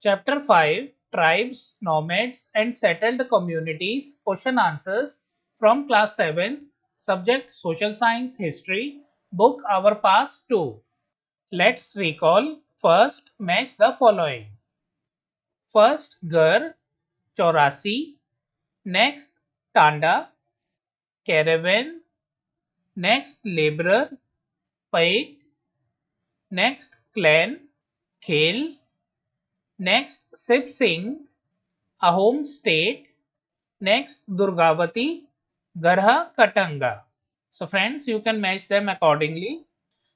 Chapter 5 Tribes, Nomads and Settled Communities Question Answers from Class 7 Subject Social Science History Book Our Past 2. Let's recall. First, match the following. First, Gur, Chaurasi. Next, Tanda, Caravan. Next, Laborer, Paik. Next, Clan, Khel. Next, Sip Singh, a home state. Next, Durgavati, Garha Katanga. So friends, you can match them accordingly.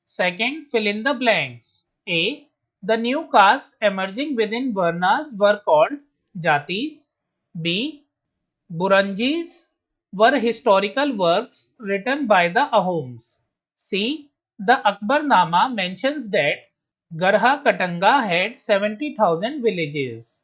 Second, fill in the blanks. A. The new caste emerging within Varnas were called Jatis. B. Buranjis were historical works written by the Ahoms. C. The Akbarnama mentions that Garha Katanga had 70,000 villages.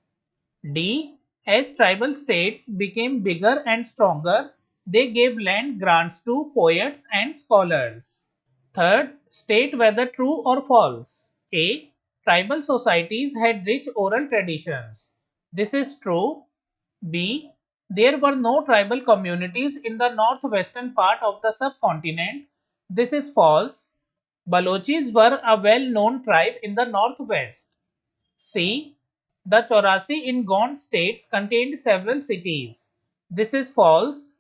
D. As tribal states became bigger and stronger, they gave land grants to poets and scholars. Third, state whether true or false. A. Tribal societies had rich oral traditions. This is true. B. There were no tribal communities in the northwestern part of the subcontinent. This is false. Balochis were a well-known tribe in the northwest. C. The Chaurasi in Gond states contained several cities. This is false.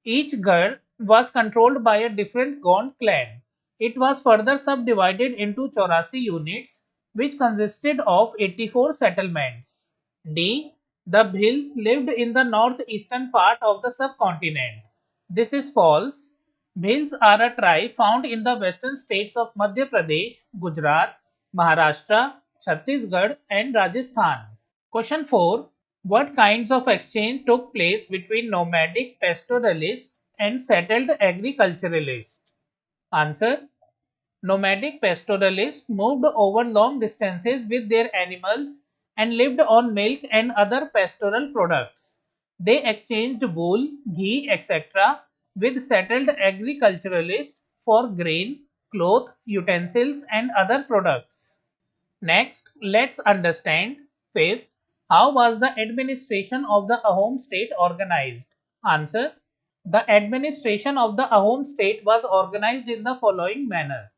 Each Garh was controlled by a different Gond clan. It was further subdivided into Chaurasi units, which consisted of 84 settlements. D. The Bhils lived in the northeastern part of the subcontinent. This is false. Bhils are a tribe found in the western states of Madhya Pradesh, Gujarat, Maharashtra, Chhattisgarh, and Rajasthan. Question 4. What kinds of exchange took place between nomadic pastoralists and settled agriculturalists? Answer. Nomadic pastoralists moved over long distances with their animals and lived on milk and other pastoral products. They exchanged wool, ghee, etc. with settled agriculturalists for grain, cloth, utensils, and other products. Next, let's understand. Fifth, how was the administration of the Ahom state organized? Answer. The administration of the Ahom state was organized in the following manner.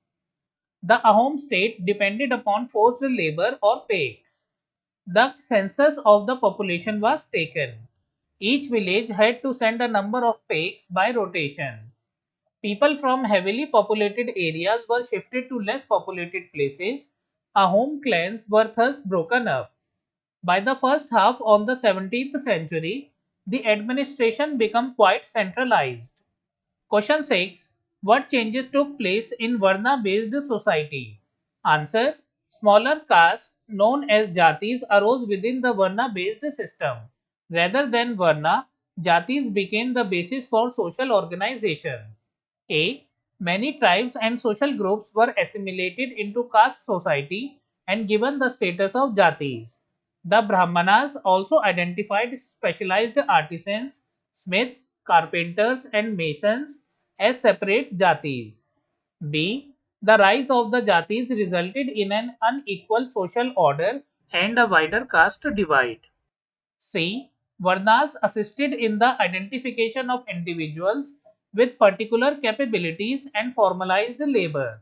The Ahom state depended upon forced labor or paiks. The census of the population was taken. Each village had to send a number of paiks by rotation. People from heavily populated areas were shifted to less populated places. Ahom clans were thus broken up. By the first half of the 17th century, the administration became quite centralized. Question 6. What changes took place in Varna-based society? Answer. Smaller castes known as Jatis arose within the Varna-based system. Rather than Varna, Jatis became the basis for social organization. A. Many tribes and social groups were assimilated into caste society and given the status of Jatis. The Brahmanas also identified specialized artisans, smiths, carpenters, and masons as separate Jatis. B. The rise of the Jatis resulted in an unequal social order and a wider caste divide. C. Varnas assisted in the identification of individuals with particular capabilities and formalized labor.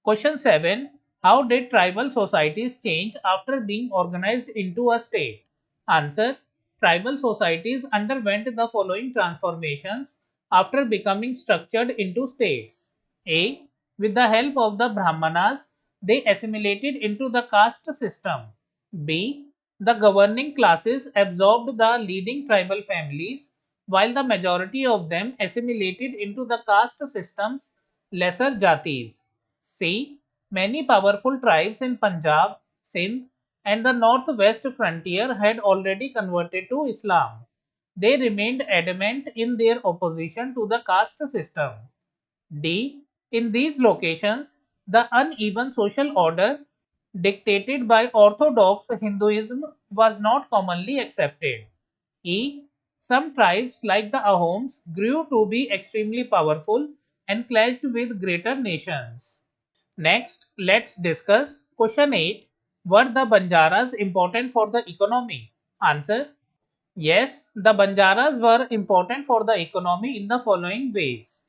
Question 7. How did tribal societies change after being organized into a state? Answer. Tribal societies underwent the following transformations after becoming structured into states. A. With the help of the Brahmanas, they assimilated into the caste system. B. The governing classes absorbed the leading tribal families, while the majority of them assimilated into the caste system's lesser jatis. C. Many powerful tribes in Punjab, Sindh, and the northwest frontier had already converted to Islam. They remained adamant in their opposition to the caste system. D. In these locations, the uneven social order dictated by orthodox Hinduism was not commonly accepted. E. Some tribes like the Ahoms grew to be extremely powerful and clashed with greater nations. Next, let's discuss question 8. Were the Banjaras important for the economy? Answer. Yes, the Banjaras were important for the economy in the following ways.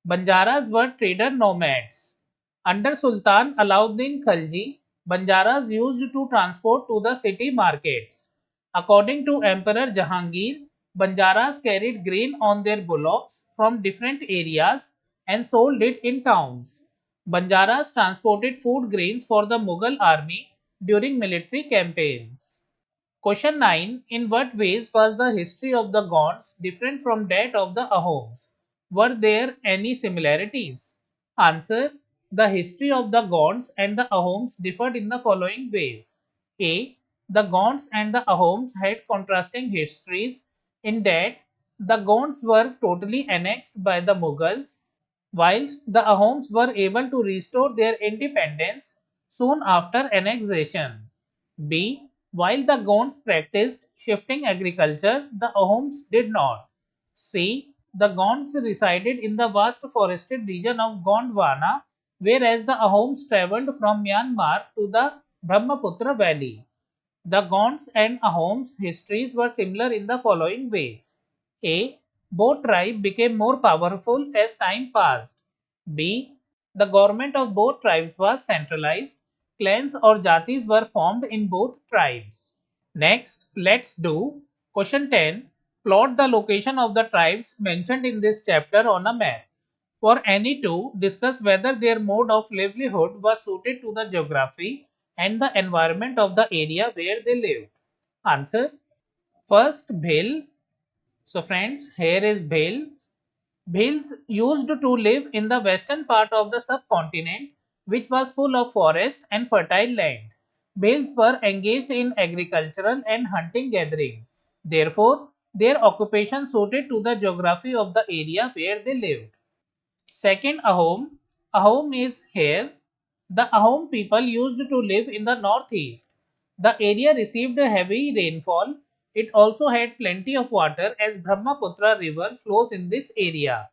Banjaras were trader nomads. Under Sultan Alauddin Khalji, Banjaras used to transport to the city markets. According to Emperor Jahangir, Banjaras carried grain on their bullocks from different areas and sold it in towns. Banjaras transported food grains for the Mughal army during military campaigns. Question 9. In what ways was the history of the Gonds different from that of the Ahoms? Were there any similarities? Answer. The history of the Gonds and the Ahoms differed in the following ways. A. The Gonds and the Ahoms had contrasting histories in that the Gonds were totally annexed by the Mughals, whilst the Ahoms were able to restore their independence soon after annexation. B. While the Gonds practiced shifting agriculture, the Ahoms did not. C. The Gonds resided in the vast forested region of Gondwana, whereas the Ahoms travelled from Myanmar to the Brahmaputra valley. The Gonds and Ahoms' histories were similar in the following ways. A. Both tribes became more powerful as time passed. B. The government of both tribes was centralized. Clans or jatis were formed in both tribes. Next, let's do question 10. Plot the location of the tribes mentioned in this chapter on a map. For any two, discuss whether their mode of livelihood was suited to the geography and the environment of the area where they lived. Answer. First, Bhil. So friends, here is Bhil. Bhils used to live in the western part of the subcontinent, which was full of forest and fertile land. Bhils were engaged in agricultural and hunting gathering. Therefore, their occupation suited to the geography of the area where they lived. Second, Ahom. Ahom is here. The Ahom people used to live in the northeast. The area received a heavy rainfall. It also had plenty of water as Brahmaputra river flows in this area.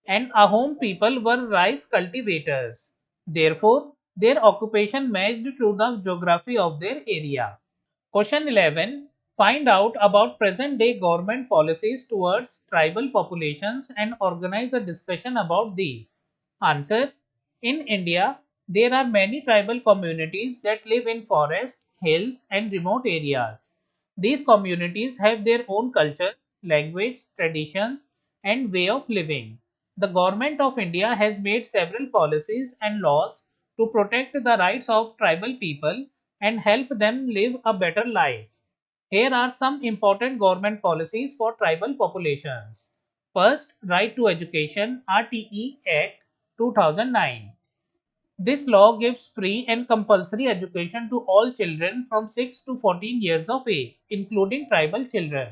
And Ahom people were rice cultivators. Therefore, their occupation matched to the geography of their area. Question 11. Find out about present day government policies towards tribal populations and organize a discussion about these. Answer. In India, there are many tribal communities that live in forests, hills, and remote areas. These communities have their own culture, language, traditions, and way of living. The Government of India has made several policies and laws to protect the rights of tribal people and help them live a better life. Here are some important government policies for tribal populations. First, Right to Education RTE Act 2009. This law gives free and compulsory education to all children from 6 to 14 years of age, including tribal children.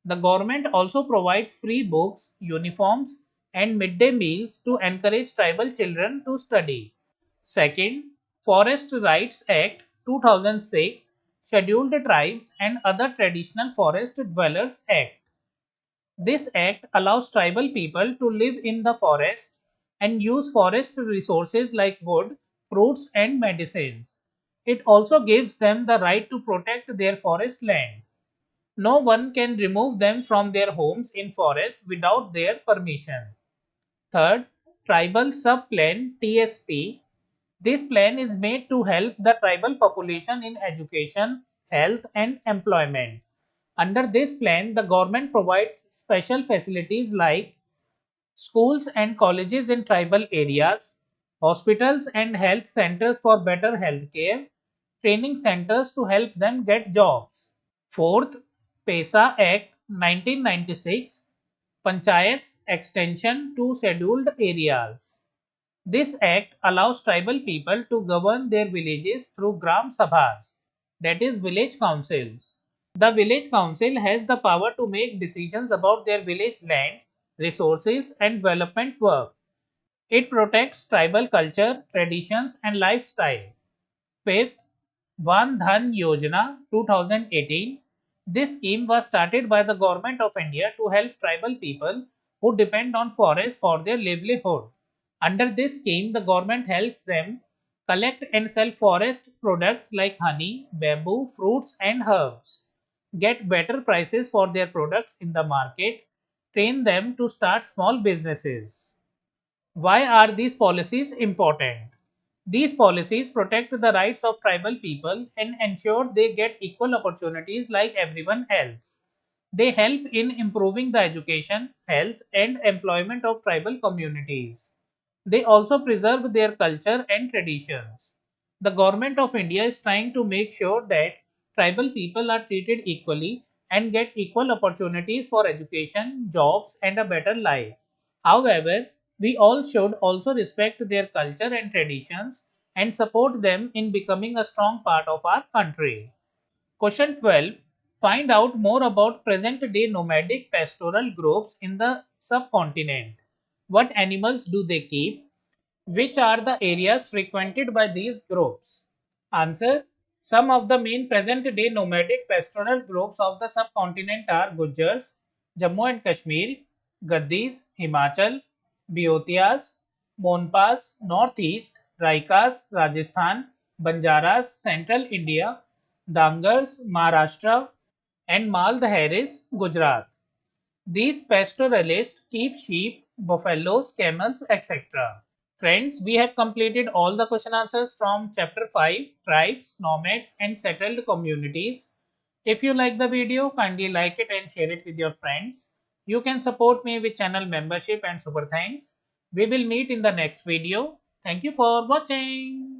The government also provides free books, uniforms, and midday meals to encourage tribal children to study. Second, Forest Rights Act 2006, Scheduled Tribes and Other Traditional Forest Dwellers Act. This act allows tribal people to live in the forest and use forest resources like wood, fruits, and medicines. It also gives them the right to protect their forest land. No one can remove them from their homes in forest without their permission. Third, Tribal Sub-Plan TSP. This plan is made to help the tribal population in education, health, and employment. Under this plan, the government provides special facilities like schools and colleges in tribal areas, hospitals and health centers for better health care, training centers to help them get jobs. Fourth, PESA Act 1996, Panchayats Extension to Scheduled Areas. This act allows tribal people to govern their villages through Gram Sabhas, that is, village councils. The village council has the power to make decisions about their village land, resources, and development work. It protects tribal culture, traditions, and lifestyle. Fifth, Van Dhan Yojana 2018. This scheme was started by the Government of India to help tribal people who depend on forests for their livelihood. Under this scheme, the government helps them collect and sell forest products like honey, bamboo, fruits, and herbs, get better prices for their products in the market, train them to start small businesses. Why are these policies important? These policies protect the rights of tribal people and ensure they get equal opportunities like everyone else. They help in improving the education, health, and employment of tribal communities. They also preserve their culture and traditions. The government of India is trying to make sure that tribal people are treated equally and get equal opportunities for education, jobs, and a better life. However, we all should also respect their culture and traditions and support them in becoming a strong part of our country. Question 12. Find out more about present day nomadic pastoral groups in the subcontinent. What animals do they keep? Which are the areas frequented by these groups? Answer. Some of the main present day nomadic pastoral groups of the subcontinent are Gujars, Jammu and Kashmir, Gaddis, Himachal, Biotias, Monpas, Northeast, Raikas, Rajasthan, Banjaras, Central India, Dangars, Maharashtra, and Maldharis, Gujarat. These pastoralists keep sheep, buffaloes, camels, etc. Friends, we have completed all the question answers from chapter 5, Tribes, Nomads and Settled Communities. If you like the video, kindly like it and share it with your friends. You can support me with channel membership and super thanks. We will meet in the next video. Thank you for watching.